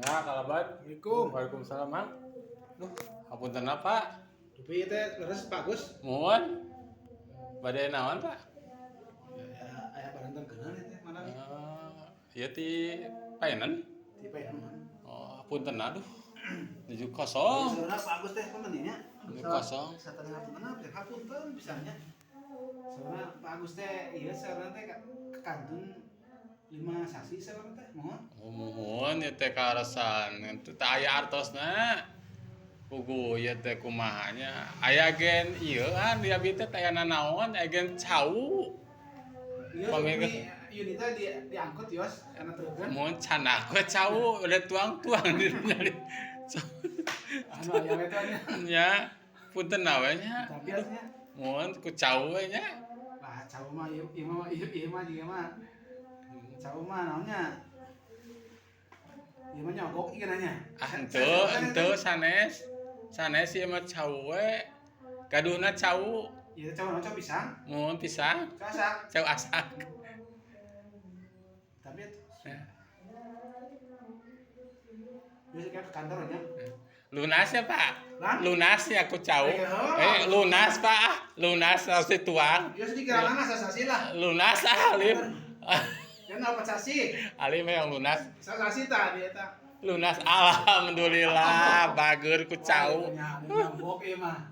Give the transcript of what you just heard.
Mangga kalaban. Assalamualaikum. Waalaikumsalam, Mang. Hapunten Pak. Dupi teh leres Pak Gus. Muhun. Bade naon, Pak? Ya aya baranten keunaan teh mana nih? Ieu ti paenan. Tipe yang mana? Oh, hapunten aduh. Nuju kosong. Sebenarnya Pak Gus teh pemeninya. Nuju kosong. Satana hapunten apa? Hapunten pisannya. Soalnya Pak Agus teh ieu sebenarnya teh kekantun 5 sasi sebenarnya teh mohon. Oh, muhun ieu teh karesan. Teu aya artosna. Pugu ieu teh kumahanya. Aya gen ieu an di abi teh aya nanaon, aya gen cau. Ieu unit teh diangkut yos kana teukeun. Mun canak we cau udah tuang-tuang di nyari. Anu aya we teh nya. Nya punten we nya. Tapi asnya Mun ku cau we nya. lah cau mah ieu mah jiga mah. Cau mah naonnya? Ieu mah nyogok ieu nanya. Henteu sanes. Sanes ieu mah cau we. Gaduhna cau. Ieu cau naon cau pisang? Mun pisang, Kasak. cau asak. Tapi Ya. biasa kayak ke kantor aja. Lunas ya, Pak? Lan? Lunas ya ku cau. Eh, Lunas, Pak. Lunas harus dituang. Biasa dikira mana sasasi lah. Lunas Alim. Kan apa sasi? Alim yang lunas. Sasasi tadi eta. Lunas alhamdulillah bager ku cau. Nyambok ieu mah.